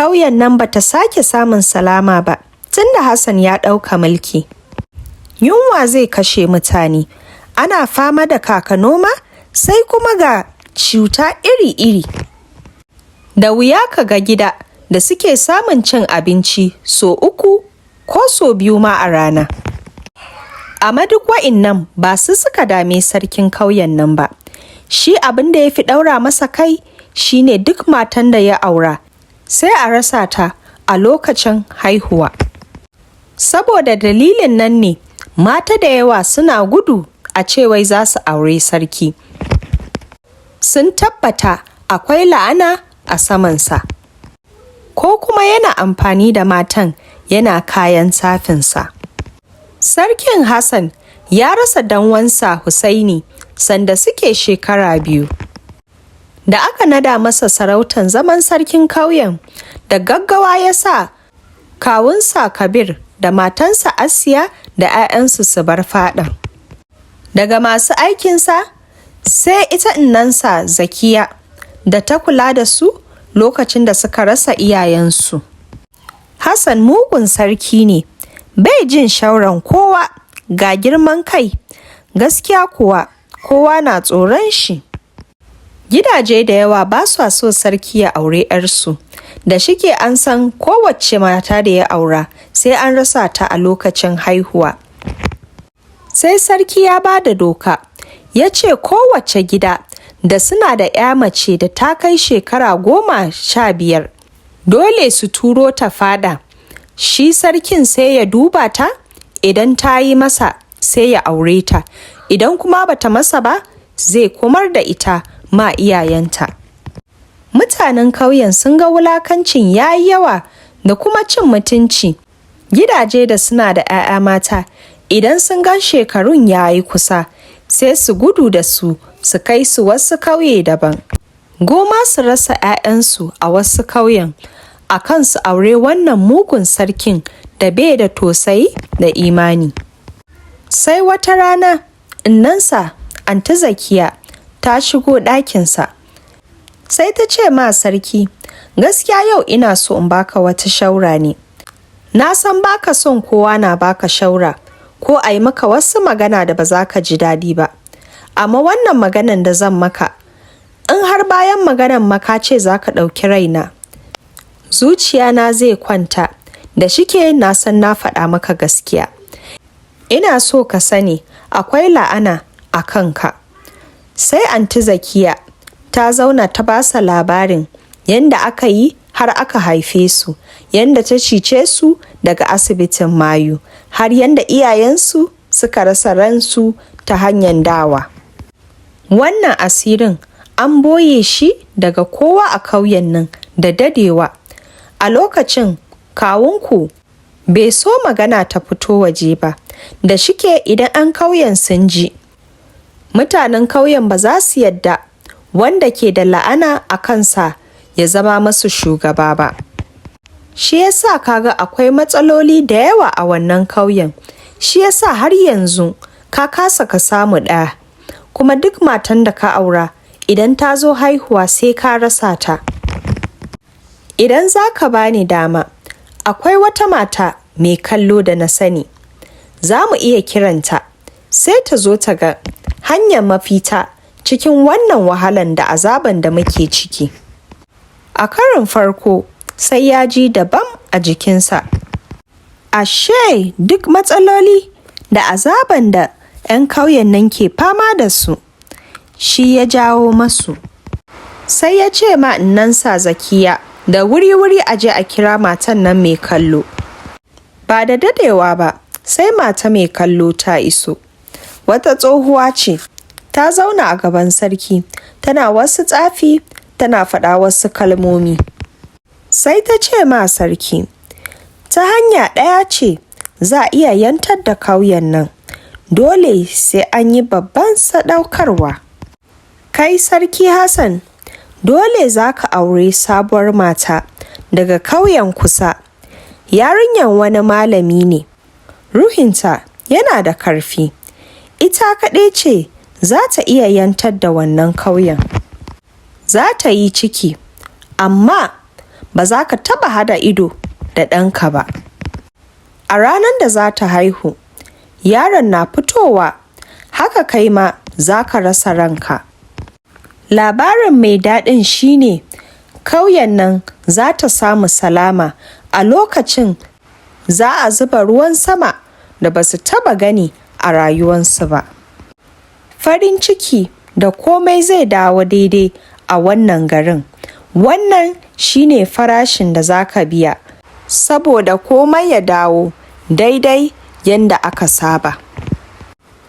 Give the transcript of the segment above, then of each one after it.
kauyen nan ba ta sake samun salama ba tunda Hassan ya ɗauka mulki. Yunwa zai kashe mutane, ana fama da kaka noma sai kuma ga cuta iri-iri. Da wuya ka ga gida da suke samun cin abinci so 3 ko so 2 ma a rana. Amma duk wa'innan ba su suka dame sarkin kauyen nan ba. Shi abin da ya fi ɗaura masa kai shine duk matan da ya aura sai a rasa ta a lokacin haihuwa. Saboda dalilin nan ne mata da yawa suna gudu a cewai za su aure sarki. Sun tabbata akwai la'ana a samansa, ko kuma yana amfani da matan yana kayan tsafinsa. Sarkin Hassan ya rasa danwansa Husaini sanda suke shekara 2. Da aka nada masa sarautan zaman sarkin kauyen, da gaggawa ya sa kawunsa Kabir da matansa Asiya da 'ya'yansu su bar faɗan. Daga masu aikinsa sai ita innansa Zakiya da ta kula da su lokacin da suka rasa iyayensu. Hassan mugun sarki ne, bai jin shauran kowa, ga girman kai, gaskiya kuwa kowa na tsoron shi. Gidaje da yawa ba su so sarki ya aure 'yarsu, da shike an san kowace mata da ya aura sai an rasa ta a lokacin haihuwa. Sai sarki ya ba da doka, ya ce kowace gida da suna da 'ya mace da ta kai shekara 15 dole su turo ta fada. Shi sarkin sai ya duba ta, idan ta yi masa sai ya aure ta, idan kuma bata masa ba zai komar da ita ma iyayenta. Mutanen kauyen sun ga wulakancin ya yi yawa da kuma cin mutunci. Gidaje da suna da 'ya'ya mata idan sun ga shekarun ya yi kusa sai su gudu da su kai su wasu kauye daban. Goma su rasa 'ya'yansu a wasu kauyen a kan su aure wannan mugun sarkin da bai da tosai da imani. Sai wata rana innansa Anti Zakiya ta shigo ɗakinsa. Sai ta ce ma sarki, gaskiya yau ina so in baka wata shawara ne. Na san baka son kowa na baka shawara ko a yi maka wasu magana da ba za ka ji daɗi ba. Amma wannan maganan da zan maka, in har bayan maganan maka ce za ka ɗauki raina, zuciyana zai kwanta, da shike na san na faɗa maka gaskiya. Ina so ka sani akwai la'ana a kanka. Sai Anti Zakiya ta zauna ta basa labarin yadda aka yi har aka haife su, yadda ta cice su daga asibitin Mayu, har yadda iyayensu suka rasa ransu ta hanyar dawa. Wannan asirin an boye shi daga kowa a kauyen nan da dadewa. A lokacin kawunku bai so magana ta fito waje ba, da shike idan an kauyen sun ji, mutanen kauyen ba za su yadda wanda ke da la'ana a kansa ya zama masu shugaba ba. Shi yasa kaga akwai matsaloli da yawa a wannan kauyen. Shi yasa har yanzu ka kasa ka samu ɗaya, kuma duk matan da ka aura idan ta zo haihuwa sai ka rasa ta. Idan za ka bani dama, akwai wata mata mai kallo da na sani. Za mu iya kiranta, sai ta zo ta ga hanyar mafita cikin wannan wahalan da azaban da muke ciki. A karin farko sai ya ji daban a jikinsa. Ashe duk matsaloli da azaban da 'yan kauyen nan ke fama da su, shi ya jawo masu. Sai ya ce ma innansa Zakiya da wuri-wuri a je a kira matan nan mai kallo. Ba da dadewa ba sai mata mai kallo ta iso. Wata tsohuwa ce, ta zauna a gaban sarki, tana wasu tsafi, tana faɗa wasu kalmomi. Sai ta ce ma sarki, ta hanya ɗaya ce za a iya yantar da kauyen nan, dole sai an yi babban sadaukarwa. Kai sarki Hassan, dole za ka aure sabuwar mata daga kauyen kusa. Yarinyar wani malami ne, ruhinta yana da karfi. Ita kaɗai ce za ta iya yantar da wannan kauyen. Za ta yi ciki, amma ba za ka taɓa hada ido da ɗanka ba. A ranar da za ta haihu, yaron na fitowa, haka kai ma za ka rasa ranka. Labarin mai daɗin shine ƙauyen nan za ta samu salama a lokacin za a zuba ruwan sama da ba su taɓa gani a rayuwansu ba. Farin ciki da komai zai dawo daidai a wannan garin. Wannan shine farashin da za ka biya saboda komai ya dawo daidai yadda aka saba.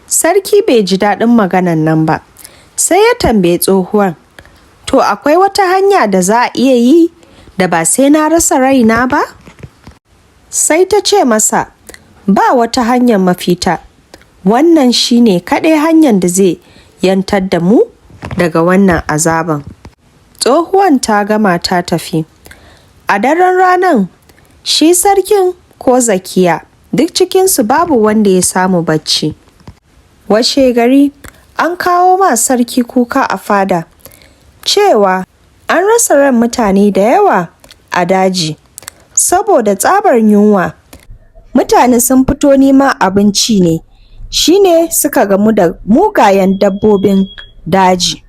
Sarki bai ji daɗin maganan nan ba, sai ya tambaye tsohuwar, to akwai wata hanya da za a iya yi da ba sai na rasa raina ba? Sai ta ce masa, ba wata hanyar mafita, wannan shine kaɗai hanyar da zai yantar da mu daga wannan azaban. Tsohuwan ta gama ta tafi. A daren ranar, shi sarkin ko Zakiya duk cikinsu babu wanda ya samu bacci. Washe gari an kawo ma sarki kuka a fada cewa an rasa ran mutane da yawa a daji saboda tsabar yunwa. Mutane sun fito neman abinci ne, shine suka gamu da mugayen dabbobin daji.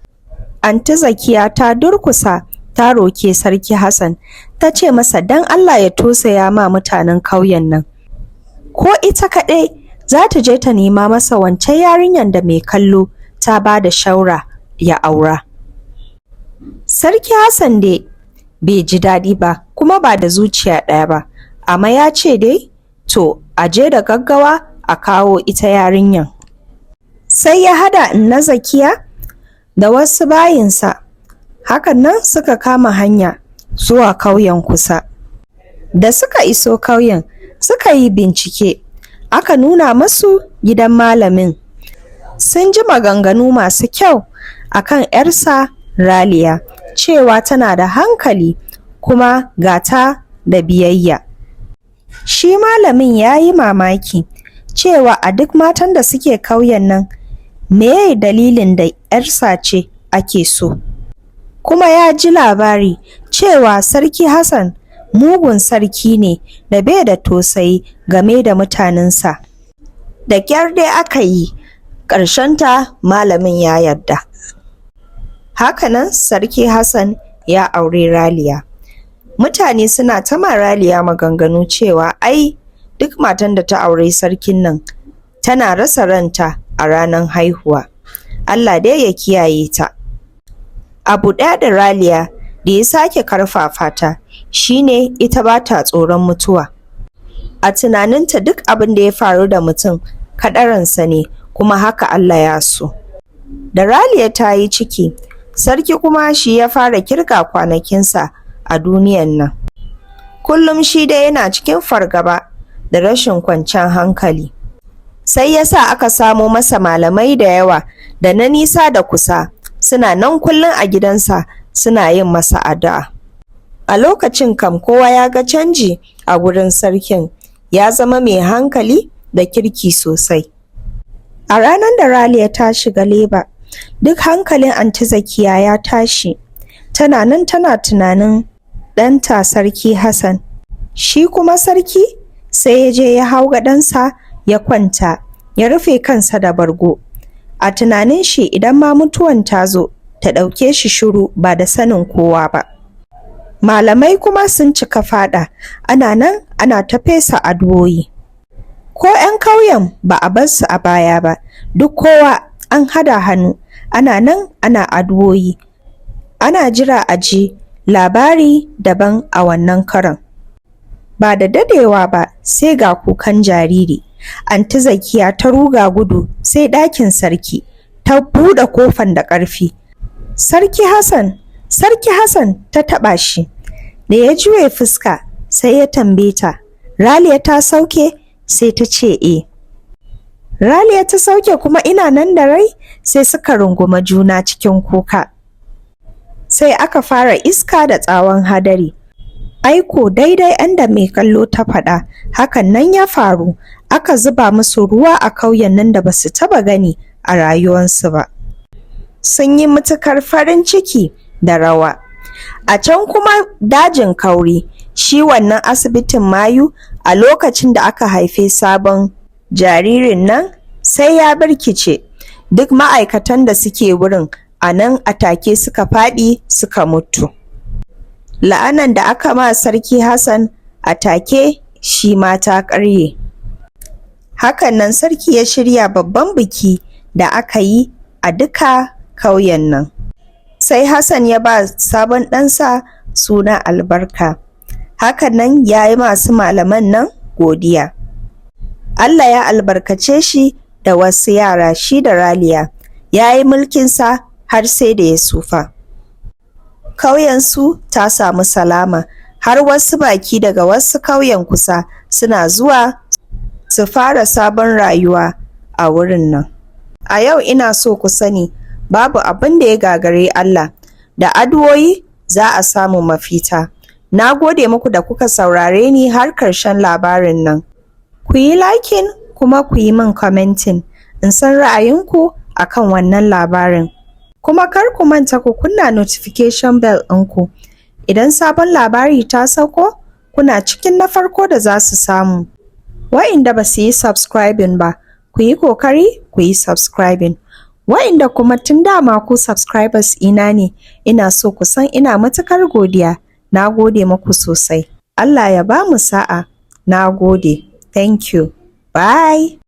Anti Zakiya ta durkusa ta roke Sarki Hassan, ta ce masa dan Allah ya tosaya ma mutanen ƙauyen nan. Ko ita kaɗai za ta je ta nema masa wancan yarinyar da mai kallo ta ba da shawara ya aura. Sarki Hassan dai bai ji daɗi ba kuma ba da zuciya ɗaya ba, amma ya ce dai to a je da gaggawa a kawo ita yarinyar. Sai ya hada na Zakiya da wasu bayinsa, hakan nan suka kama hanya zuwa ƙauyen kusa. Da suka iso ƙauyen suka yi bincike, aka nuna masu gidan malamin. Sun ji maganganu masu kyau akan 'yarsa Raliya, cewa tana da hankali kuma gata da biyayya. Shi malamin ya yi mamaki cewa a duk matan da suke ƙauyen nan, meye dalilin da 'yarsa ce ake so. Kuma ya ji labari cewa Sarki Hassan mugun sarki ne da bai da tausayi game da mutanensa. Da kyar dai aka yi, ƙarshenta malamin ya yarda. Hakanan Sarki Hassan ya aure Raliya. Mutane suna ta ma Raliya maganganu cewa ai duk matan da ta aure sarkin nan tana rasa ranta a ranar haihuwa. Allah dai ya kiyaye ta. Abu ɗaya da Raliya da ya sake karfafa ta shine ita ba ta tsoron mutuwa. A tunaninta duk abin da ya faru da mutum kaɗaransa ne, kuma haka Allah ya so. Da Raliya ta yi ciki, sarki kuma shi ya fara kirga kwanakinsa a duniyan nan. Kullum shi dai yana cikin fargaba da rashin kwanciyar hankali. Sai ya sa aka samo masa malamai da yawa da na nisa da kusa, suna nan kullum a gidansa suna yin masa addu'a. A lokacin kam kowa ya ga canji a gurin sarkin, ya zama mai hankali da kirki sosai. A ranar da Raliya ta shiga leba, duk hankalin Anti Zakiya ya tashi. Tana nan tana tunanin ɗanta Sarki Hassan. Shi kuma sarki sai ya je ya hau gadonsa ya kwanta, ya rufe kansa da bargo. A tunanin shi idan ma mutuwan ta zo, ta ɗauke shi shiru ba da sanin kowa ba. Malamai kuma sun cika fada, ana nan ana ta fesa addu'o'i. Ko 'yan ƙauyen ba a bar su a baya ba, duk kowa an hada hannu, ana nan ana addu'o'i. Ana jira a ji labari daban a wannan karon. Ba da dadewa ba sai ga kukan jariri. Anti Zakiya ta ruga gudu sai ɗakin sarki, ta buɗe kofan da ƙarfi. Sarki Hassan ta taɓa shi. Da ya juye fuska sai ya tambaye ta, Raliya ta sauke? Sai ta ce e. Raliya ta sauke kuma ina nan da rai? Sai suka runguma juna cikin kuka. Sai aka fara iska da tsawon hadari. Aiko daidai inda mai kallo ta faɗa, hakan nan ya faru. Aka zuba musu ruwa a ƙauyen nan da basu taɓa gani a rayuwarsu ba. Sun yi matukar farin ciki da rawa. A can kuma dajin Kauri, shi wannan asibitin Mayu, a lokacin da aka haife sabon jaririn nan sai ya birkice. Duk ma'aikatan da suke wurin a nan a take suka faɗi suka mutu. La'anan da aka ma Sarki Hassan a take shi ma ta ƙarye. Hakan nan sarki ya shirya babban biki da aka yi a duka ƙauyen nan. Sai Hassan ya ba sabon ɗansa suna Albarka. Hakan nan ya yi masu malaman nan godiya. Allah ya albarkace shi da wasu yara, shi da Raliya. Ya yi mulkinsa har sai da ya tsufa. Ƙauyensu ta samu salama, har wasu baki daga wasu ƙauyen kusa suna zuwa su fara sabon rayuwa a wurin nan. A yau ina so ku sani babu abin da ya gagare Allah, da addu'o'i za a samu mafita. Na gode muku da kuka saurare ni har ƙarshen labarin nan. Ku yi liking kuma ku yi min commenting in san ra'ayinku akan wannan labarin. Kuma kar ku manta ku kunna notification bell ɗinku. Idan sabon labari ta sauko, kuna cikin na farko da za su samu. Wa'inda ba su yi subscribing ba, ku yi kokari ku yi subscribing. Wa'inda kuma tun dama ku subscribers ina ne, ina so ku san ina matukar godiya. Na gode muku sosai. Allah ya ba mu sa'a. Na gode. Thank you. Bye.